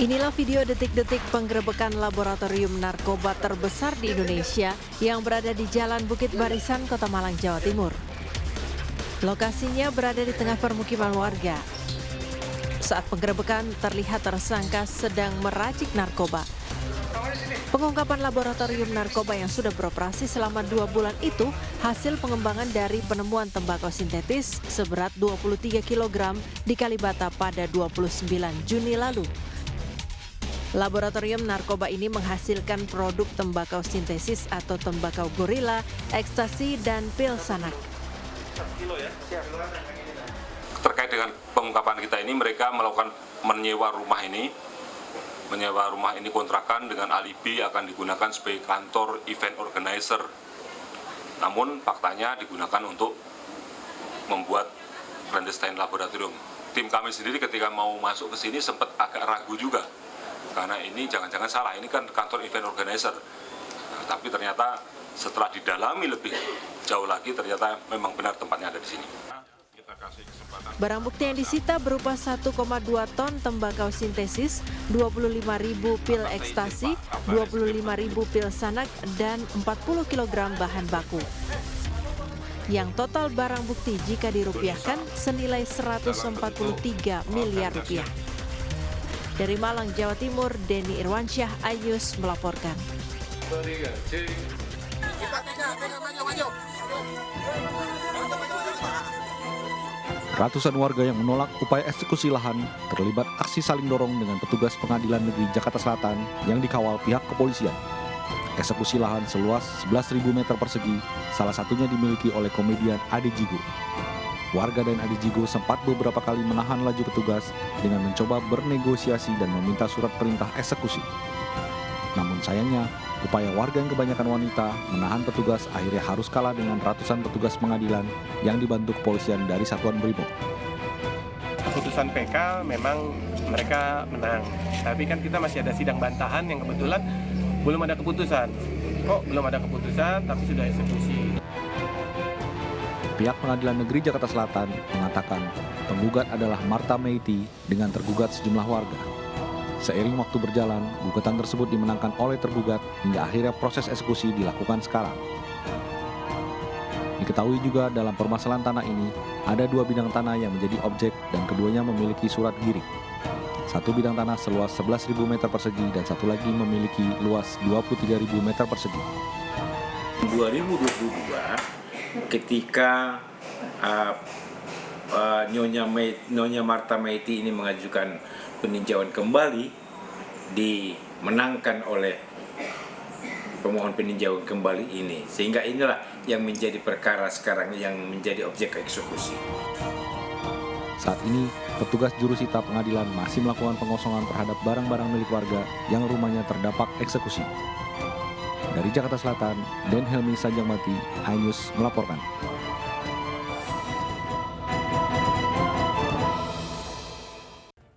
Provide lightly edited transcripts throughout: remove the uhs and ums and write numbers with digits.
Inilah video detik-detik penggerebekan laboratorium narkoba terbesar di Indonesia yang berada di Jalan Bukit Barisan, Kota Malang, Jawa Timur. Lokasinya berada di tengah permukiman warga. Saat penggerebekan terlihat tersangka sedang meracik narkoba. Pengungkapan laboratorium narkoba yang sudah beroperasi selama 2 bulan itu hasil pengembangan dari penemuan tembakau sintetis seberat 23 kg di Kalibata pada 29 Juni lalu. Laboratorium narkoba ini menghasilkan produk tembakau sintesis atau tembakau gorila, ekstasi, dan pil sanak. Terkait dengan pengungkapan kita ini, mereka melakukan menyewa rumah ini kontrakan dengan alibi akan digunakan sebagai kantor event organizer. Namun faktanya digunakan untuk membuat clandestine laboratorium. Tim kami sendiri ketika mau masuk ke sini sempat agak ragu juga. Karena ini jangan-jangan salah, ini kan kantor event organizer. Nah, tapi ternyata setelah didalami lebih jauh lagi, ternyata memang benar tempatnya ada di sini. Barang bukti yang disita berupa 1,2 ton tembakau sintesis, 25.000 pil ekstasi, 25.000 pil sanak, dan 40 kg bahan baku. Yang total barang bukti jika dirupiahkan senilai 143 miliar rupiah. Dari Malang, Jawa Timur, Denny Irwansyah, iNews melaporkan. Ratusan warga yang menolak upaya eksekusi lahan terlibat aksi saling dorong dengan petugas Pengadilan Negeri Jakarta Selatan yang dikawal pihak kepolisian. Eksekusi lahan seluas 11.000 meter persegi, salah satunya dimiliki oleh komedian Ade Jigo. Warga dan Ade Jigo sempat beberapa kali menahan laju petugas dengan mencoba bernegosiasi dan meminta surat perintah eksekusi. Namun sayangnya, upaya warga yang kebanyakan wanita menahan petugas akhirnya harus kalah dengan ratusan petugas pengadilan yang dibantu kepolisian dari Satuan Brimob. Keputusan PK memang mereka menang, tapi kan kita masih ada sidang bantahan yang kebetulan belum ada keputusan. Kok belum ada keputusan tapi sudah eksekusi? Pihak Pengadilan Negeri Jakarta Selatan mengatakan penggugat adalah Marta Meiti dengan tergugat sejumlah warga. Seiring waktu berjalan, gugatan tersebut dimenangkan oleh tergugat hingga akhirnya proses eksekusi dilakukan sekarang. Diketahui juga dalam permasalahan tanah ini, ada 2 bidang tanah yang menjadi objek dan keduanya memiliki surat giring. Satu bidang tanah seluas 11.000 meter persegi dan satu lagi memiliki luas 23.000 meter persegi. 2022, ketika Nyonya Marta Meiti ini mengajukan peninjauan kembali, dimenangkan oleh pemohon peninjauan kembali ini, sehingga inilah yang menjadi perkara sekarang yang menjadi objek eksekusi. Saat ini, petugas jurusita pengadilan masih melakukan pengosongan terhadap barang-barang milik warga yang rumahnya terdampak eksekusi. Dari Jakarta Selatan, Den Helmi Sanjangmati, iNews melaporkan.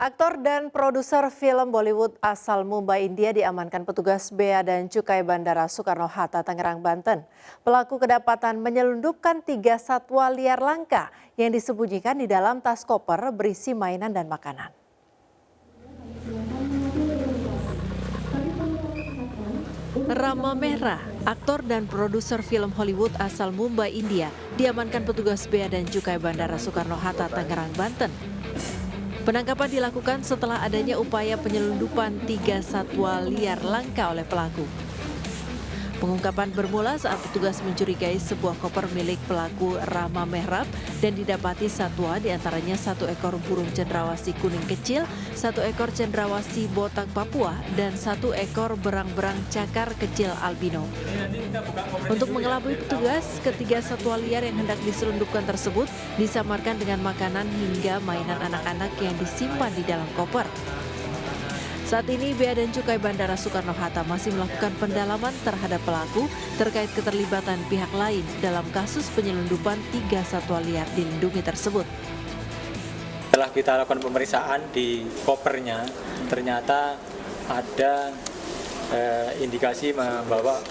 Aktor dan produser film Bollywood asal Mumbai, India diamankan petugas Bea dan Cukai Bandara Soekarno-Hatta, Tangerang, Banten. Pelaku kedapatan menyelundupkan 3 satwa liar langka yang disembunyikan di dalam tas koper berisi mainan dan makanan. Rama Mehra, aktor dan produser film Hollywood asal Mumbai, India, diamankan petugas Bea dan Cukai Bandara Soekarno-Hatta, Tangerang, Banten. Penangkapan dilakukan setelah adanya upaya penyelundupan 3 satwa liar langka oleh pelaku. Pengungkapan bermula saat petugas mencurigai sebuah koper milik pelaku Rama Mehrab dan didapati satwa diantaranya 1 ekor burung cendrawasih kuning kecil, 1 ekor cendrawasih botak Papua, dan 1 ekor berang-berang cakar kecil albino. Untuk mengelabui petugas, ketiga satwa liar yang hendak diselundupkan tersebut disamarkan dengan makanan hingga mainan anak-anak yang disimpan di dalam koper. Saat ini Bea dan Cukai Bandara Soekarno-Hatta masih melakukan pendalaman terhadap pelaku terkait keterlibatan pihak lain dalam kasus penyelundupan 3 satwa liar dilindungi tersebut. Setelah kita lakukan pemeriksaan di kopernya, ternyata ada indikasi membawa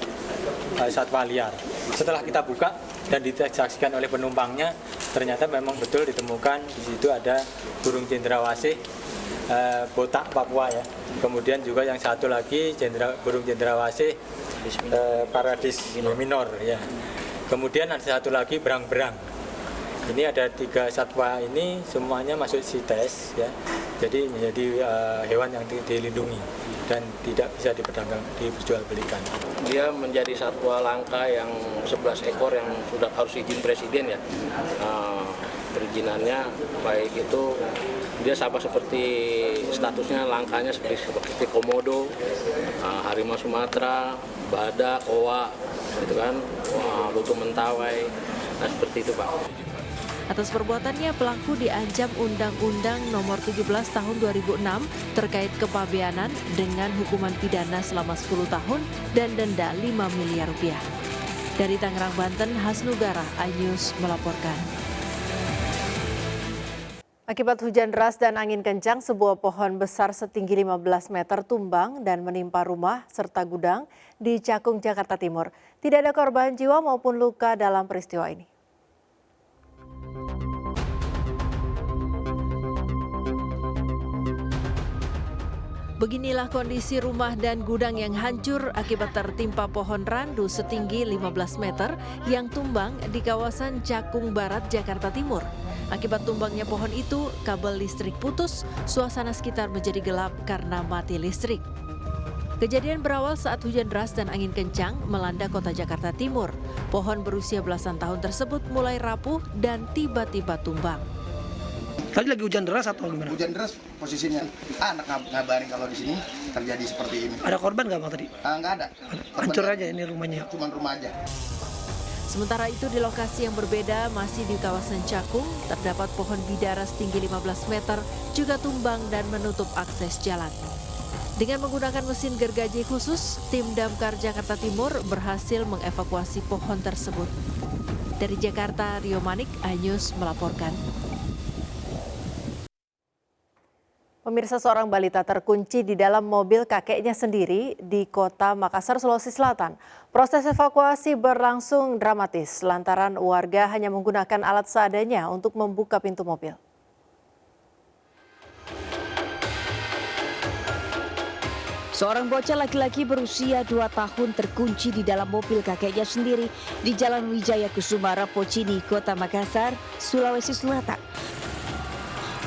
satwa liar. Setelah kita buka dan disaksikan oleh penumpangnya, ternyata memang betul ditemukan di situ ada burung cendrawasih botak Papua ya. Kemudian juga yang satu lagi burung cendrawasih Paradis minor ya. Kemudian ada satu lagi berang-berang. Ini ada 3 satwa ini semuanya masuk CITES ya. Jadi menjadi hewan yang dilindungi dan tidak bisa diperjualbelikan. Dia menjadi satwa langka yang 11 ekor yang sudah harus izin presiden ya. Perizinannya baik itu dia sama seperti statusnya langkanya seperti komodo, harimau Sumatera, badak, owa, gitu kan, lutung mentawai, nah seperti itu Pak. Atas perbuatannya, pelaku diancam Undang-Undang Nomor 17 Tahun 2006 terkait kepabeanan dengan hukuman pidana selama 10 tahun dan denda 5 miliar rupiah. Dari Tangerang, Banten, Hasnugara, iNews melaporkan. Akibat hujan deras dan angin kencang, sebuah pohon besar setinggi 15 meter tumbang dan menimpa rumah serta gudang di Cakung, Jakarta Timur. Tidak ada korban jiwa maupun luka dalam peristiwa ini. Beginilah kondisi rumah dan gudang yang hancur akibat tertimpa pohon randu setinggi 15 meter yang tumbang di kawasan Cakung Barat, Jakarta Timur. Akibat tumbangnya pohon itu, kabel listrik putus, suasana sekitar menjadi gelap karena mati listrik. Kejadian berawal saat hujan deras dan angin kencang melanda kota Jakarta Timur. Pohon berusia belasan tahun tersebut mulai rapuh dan tiba-tiba tumbang. Tadi lagi hujan deras atau gimana? Hujan deras posisinya. Anak ngabarin kalau di sini terjadi seperti ini. Ada korban nggak Bang tadi? Nggak ada. Hancur aja ini rumahnya. Cuma rumah aja. Sementara itu di lokasi yang berbeda masih di kawasan Cakung, terdapat pohon bidara setinggi 15 meter juga tumbang dan menutup akses jalan. Dengan menggunakan mesin gergaji khusus, tim Damkar Jakarta Timur berhasil mengevakuasi pohon tersebut. Dari Jakarta, Rio Manik, iNews melaporkan. Pemirsa, seorang balita terkunci di dalam mobil kakeknya sendiri di kota Makassar, Sulawesi Selatan. Proses evakuasi berlangsung dramatis lantaran warga hanya menggunakan alat seadanya untuk membuka pintu mobil. Seorang bocah laki-laki berusia 2 tahun terkunci di dalam mobil kakeknya sendiri di Jalan Wijaya Kusuma Rapocini, Kota Makassar, Sulawesi Selatan.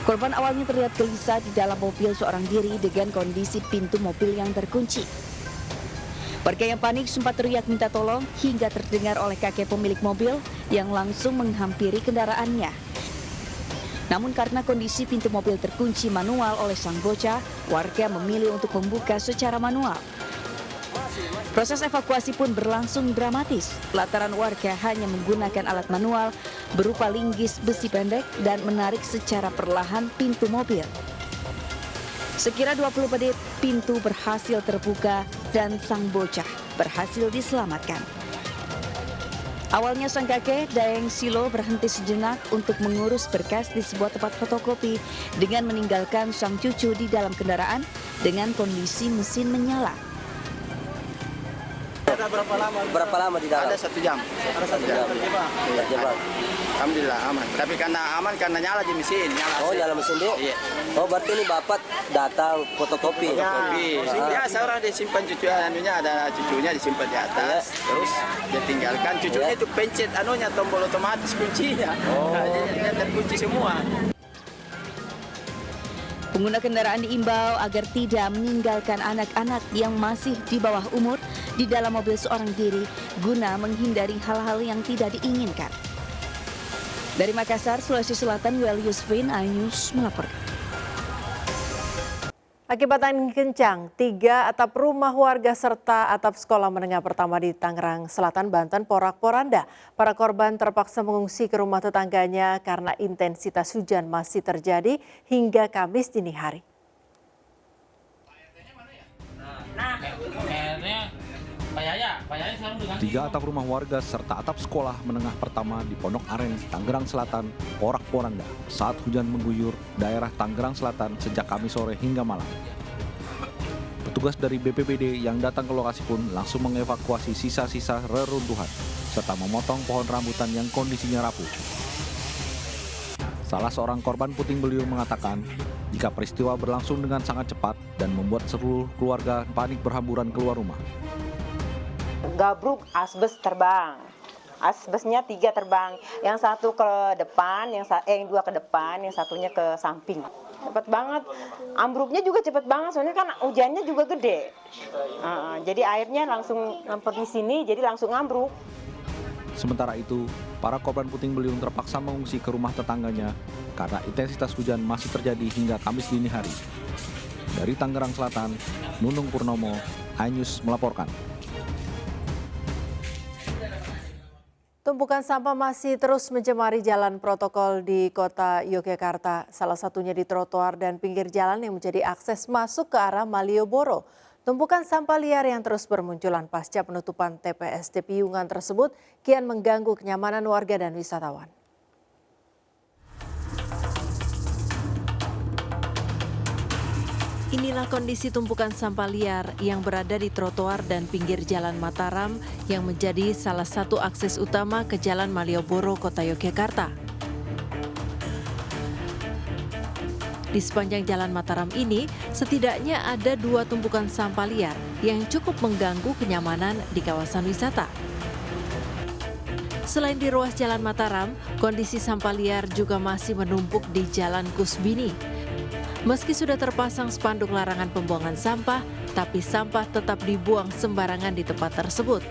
Korban awalnya terlihat gelisah di dalam mobil seorang diri dengan kondisi pintu mobil yang terkunci. Warga yang panik sempat teriak minta tolong hingga terdengar oleh kakek pemilik mobil yang langsung menghampiri kendaraannya. Namun karena kondisi pintu mobil terkunci manual oleh sang bocah, warga memilih untuk membuka secara manual. Proses evakuasi pun berlangsung dramatis, lantaran warga hanya menggunakan alat manual berupa linggis besi pendek dan menarik secara perlahan pintu mobil. Sekira 20 menit, pintu berhasil terbuka dan sang bocah berhasil diselamatkan. Awalnya sang kakek, Daeng Silo, berhenti sejenak untuk mengurus berkas di sebuah tempat fotokopi dengan meninggalkan sang cucu di dalam kendaraan dengan kondisi mesin menyala. Berapa lama di dalam? Ada 1 jam. Ada 1 jam. Terjebak. Alhamdulillah aman. Tapi karena aman karena nyala di mesin. Nyala mesin dia? Iya. Oh berarti ini bapak datang fotokopi? Biasa orang disimpan cucu anunya, ada cucunya disimpan di atas. Terus dia tinggalkan cucunya itu pencet anunya tombol otomatis kuncinya. Dia terkunci semua. Pengguna kendaraan diimbau agar tidak meninggalkan anak-anak yang masih di bawah umur di dalam mobil seorang diri guna menghindari hal-hal yang tidak diinginkan. Dari Makassar, Sulawesi Selatan, Yuel Yusfin, iNews melaporkan. Akibat angin kencang, 3 atap rumah warga serta atap sekolah menengah pertama di Tangerang Selatan, Banten porak-poranda. Para korban terpaksa mengungsi ke rumah tetangganya karena intensitas hujan masih terjadi hingga Kamis dini hari. Tiga atap rumah warga serta atap sekolah menengah pertama di Pondok Aren, Tangerang Selatan, porak-poranda saat hujan mengguyur daerah Tangerang Selatan sejak Kamis sore hingga malam. Petugas dari BPBD yang datang ke lokasi pun langsung mengevakuasi sisa-sisa reruntuhan serta memotong pohon rambutan yang kondisinya rapuh. Salah seorang korban puting beliung mengatakan, jika peristiwa berlangsung dengan sangat cepat dan membuat seluruh keluarga panik berhamburan keluar rumah. Gabruk asbes terbang. Asbesnya 3 terbang. Yang satu ke depan, yang 2 ke depan, yang satunya ke samping. Cepat banget. Ambruknya juga cepat banget, soalnya kan hujannya juga gede. Jadi airnya langsung ngampet di sini, jadi langsung ambruk. Sementara itu, para korban puting beliung terpaksa mengungsi ke rumah tetangganya karena intensitas hujan masih terjadi hingga Kamis dini hari. Dari Tangerang Selatan, Nunung Purnomo, iNews melaporkan. Tumpukan sampah masih terus mencemari jalan protokol di kota Yogyakarta, salah satunya di trotoar dan pinggir jalan yang menjadi akses masuk ke arah Malioboro. Tumpukan sampah liar yang terus bermunculan pasca penutupan TPST Piungan tersebut kian mengganggu kenyamanan warga dan wisatawan. Inilah kondisi tumpukan sampah liar yang berada di trotoar dan pinggir jalan Mataram yang menjadi salah satu akses utama ke Jalan Malioboro, Kota Yogyakarta. Di sepanjang Jalan Mataram ini, setidaknya ada 2 tumpukan sampah liar yang cukup mengganggu kenyamanan di kawasan wisata. Selain di ruas Jalan Mataram, kondisi sampah liar juga masih menumpuk di Jalan Kusbini. Meski sudah terpasang spanduk larangan pembuangan sampah, tapi sampah tetap dibuang sembarangan di tempat tersebut.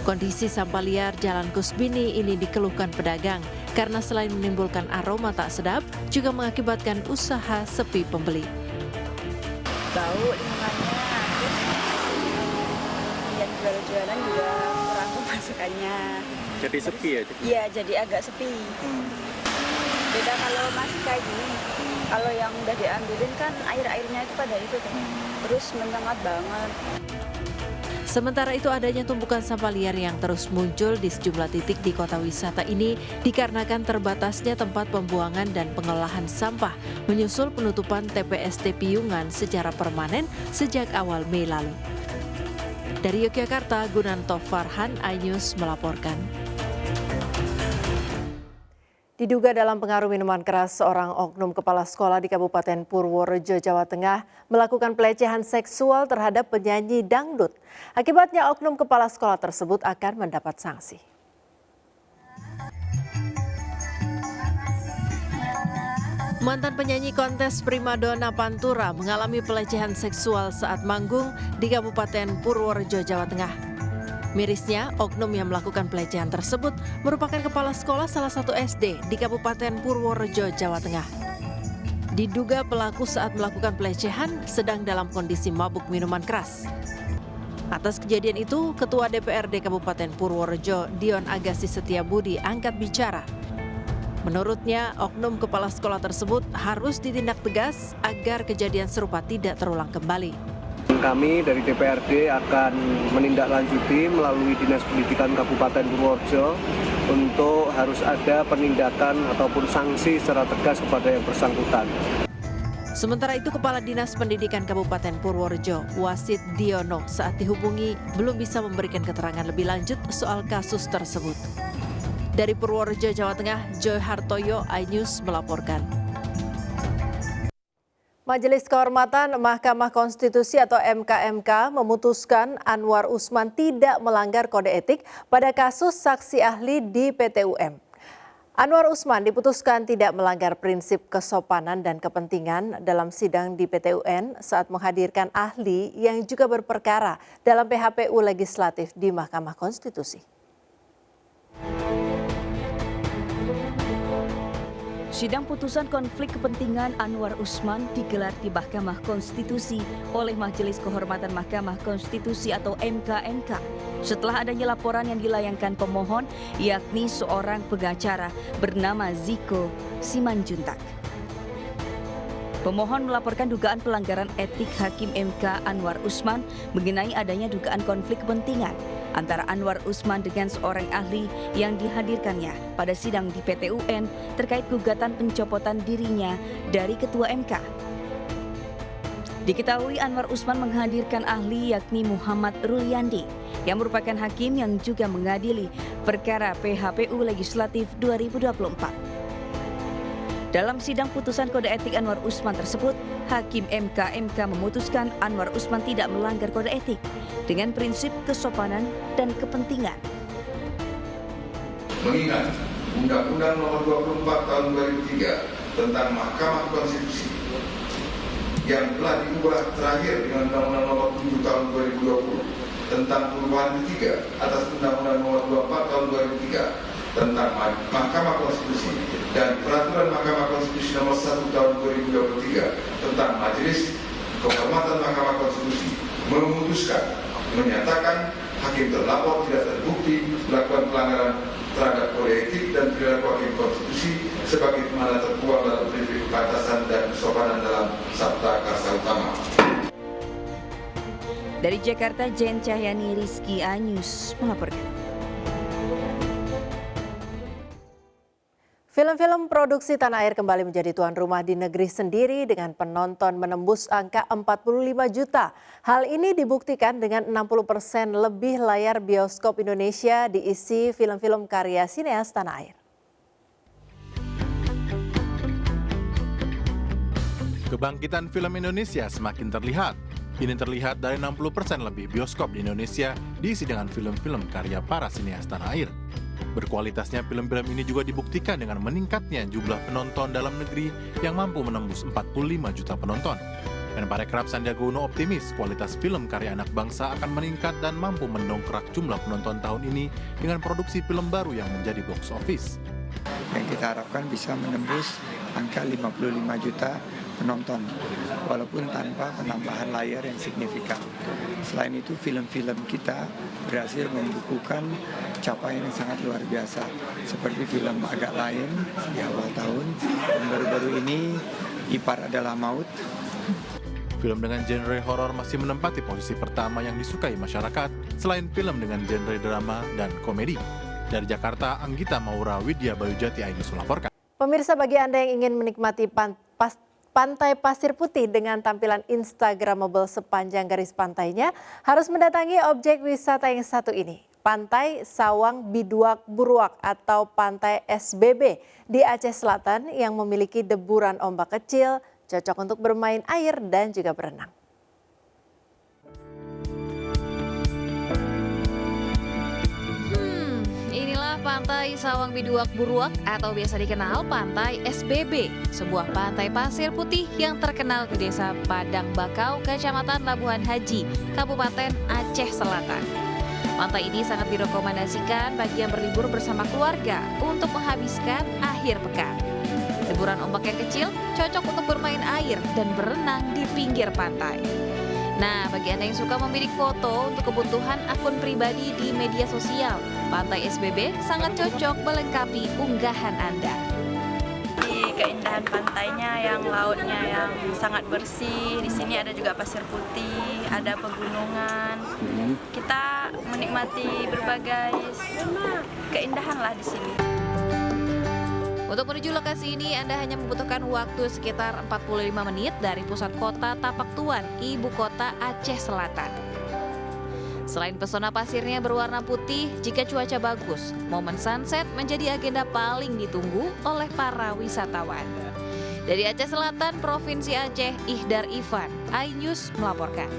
Kondisi sampah liar Jalan Kusbini ini dikeluhkan pedagang karena selain menimbulkan aroma tak sedap, juga mengakibatkan usaha sepi pembeli. Bau lingkungannya, terus yang jual-jualan juga kurang pemasukannya. Jadi sepi ya? Iya, jadi agak sepi. Beda kalau masih kayak gini. Kalau yang udah diambilin kan air-airnya itu pada itu tuh. Terus menyengat banget. Sementara itu adanya tumpukan sampah liar yang terus muncul di sejumlah titik di kota wisata ini dikarenakan terbatasnya tempat pembuangan dan pengolahan sampah menyusul penutupan TPST Piungan secara permanen sejak awal Mei lalu. Dari Yogyakarta, Gunanto Farhan, iNews melaporkan. Diduga dalam pengaruh minuman keras, seorang oknum kepala sekolah di Kabupaten Purworejo, Jawa Tengah melakukan pelecehan seksual terhadap penyanyi dangdut. Akibatnya oknum kepala sekolah tersebut akan mendapat sanksi. Mantan penyanyi kontes primadona Pantura mengalami pelecehan seksual saat manggung di Kabupaten Purworejo, Jawa Tengah. Mirisnya, oknum yang melakukan pelecehan tersebut merupakan kepala sekolah salah satu SD di Kabupaten Purworejo, Jawa Tengah. Diduga pelaku saat melakukan pelecehan sedang dalam kondisi mabuk minuman keras. Atas kejadian itu, Ketua DPRD Kabupaten Purworejo, Dion Agassi Setiabudi, angkat bicara. Menurutnya, oknum kepala sekolah tersebut harus ditindak tegas agar kejadian serupa tidak terulang kembali. Kami dari DPRD akan menindaklanjuti melalui Dinas Pendidikan Kabupaten Purworejo untuk harus ada penindakan ataupun sanksi secara tegas kepada yang bersangkutan. Sementara itu, Kepala Dinas Pendidikan Kabupaten Purworejo, Wasid Diono, saat dihubungi belum bisa memberikan keterangan lebih lanjut soal kasus tersebut. Dari Purworejo, Jawa Tengah, Joy Hartoyo, iNews melaporkan. Majelis Kehormatan Mahkamah Konstitusi atau MKMK memutuskan Anwar Usman tidak melanggar kode etik pada kasus saksi ahli di PT UM. Anwar Usman diputuskan tidak melanggar prinsip kesopanan dan kepentingan dalam sidang di PT UN saat menghadirkan ahli yang juga berperkara dalam PHPU legislatif di Mahkamah Konstitusi. Sidang putusan konflik kepentingan Anwar Usman digelar di Mahkamah Konstitusi oleh Majelis Kehormatan Mahkamah Konstitusi atau MKMK setelah adanya laporan yang dilayangkan pemohon yakni seorang pengacara bernama Ziko Simanjuntak. Pemohon melaporkan dugaan pelanggaran etik Hakim MK Anwar Usman mengenai adanya dugaan konflik kepentingan antara Anwar Usman dengan seorang ahli yang dihadirkannya pada sidang di PT UN terkait gugatan pencopotan dirinya dari Ketua MK. Diketahui Anwar Usman menghadirkan ahli yakni Muhammad Ruliandi yang merupakan hakim yang juga mengadili perkara PHPU Legislatif 2024. Dalam sidang putusan kode etik Anwar Usman tersebut, Hakim MK memutuskan Anwar Usman tidak melanggar kode etik dengan prinsip kesopanan dan kepentingan. Mengingat Undang-Undang Nomor 24 Tahun 2003 tentang Mahkamah Konstitusi yang telah diubah terakhir dengan Undang-Undang Nomor 7 Tahun 2020 tentang perubahan ketiga atas Undang-Undang Nomor 24 Tahun 2003 tentang Mahkamah Konstitusi dan Peraturan Mahkamah Konstitusi Nomor 1 Tahun 2023 tentang Majelis Kehormatan Mahkamah Konstitusi memutuskan menyatakan hakim terlapor tidak terbukti melakukan pelanggaran terhadap kode etik dan perilaku hakim konstitusi sebagaimana tertuang dalam prinsip kepantasan dan kesopanan dalam Sabta Karsa Utama. Dari Jakarta, Jen Cahyani, Rizky Anyus melaporkan. Film-film produksi tanah air kembali menjadi tuan rumah di negeri sendiri dengan penonton menembus angka 45 juta. Hal ini dibuktikan dengan 60% lebih layar bioskop Indonesia diisi film-film karya sineas tanah air. Kebangkitan film Indonesia semakin terlihat. Ini terlihat dari 60% lebih bioskop di Indonesia diisi dengan film-film karya para sineas tanah air. Berkualitasnya film-film ini juga dibuktikan dengan meningkatnya jumlah penonton dalam negeri yang mampu menembus 45 juta penonton. Menparekraf Sandiaga Uno optimis kualitas film karya anak bangsa akan meningkat dan mampu mendongkrak jumlah penonton tahun ini dengan produksi film baru yang menjadi box office. Yang kita harapkan bisa menembus angka 55 juta penonton, walaupun tanpa penambahan layar yang signifikan. Selain itu, film-film kita berhasil membukukan capaian yang sangat luar biasa, seperti film Agak Lain di awal tahun, dan baru-baru ini Ipar Adalah Maut. Film dengan genre horor masih menempati posisi pertama yang disukai masyarakat, selain film dengan genre drama dan komedi. Dari Jakarta, Anggita Maura, Widya Bayujati Ainus melaporkan. Pemirsa, bagi Anda yang ingin menikmati Pantai Pasir Putih dengan tampilan Instagramable sepanjang garis pantainya, harus mendatangi objek wisata yang satu ini, Pantai Sawang Biduak Buruak atau Pantai SBB di Aceh Selatan yang memiliki deburan ombak kecil, cocok untuk bermain air dan juga berenang. Inilah Pantai Sawang Biduak Buruak atau biasa dikenal Pantai SBB, sebuah pantai pasir putih yang terkenal di Desa Padang Bakau, Kecamatan Labuhan Haji, Kabupaten Aceh Selatan. Pantai ini sangat direkomendasikan bagi yang berlibur bersama keluarga untuk menghabiskan akhir pekan. Deburan ombak yang kecil cocok untuk bermain air dan berenang di pinggir pantai. Nah, bagi Anda yang suka membidik foto untuk kebutuhan akun pribadi di media sosial, Pantai SBB sangat cocok melengkapi unggahan Anda. Di keindahan pantainya yang lautnya yang sangat bersih, di sini ada juga pasir putih, ada pegunungan. Kita menikmati berbagai keindahan lah di sini. Untuk menuju lokasi ini, Anda hanya membutuhkan waktu sekitar 45 menit dari pusat kota Tapak Tuan, ibu kota Aceh Selatan. Selain pesona pasirnya berwarna putih, jika cuaca bagus, momen sunset menjadi agenda paling ditunggu oleh para wisatawan. Dari Aceh Selatan, Provinsi Aceh, Ihdar Ifan, Ainus melaporkan.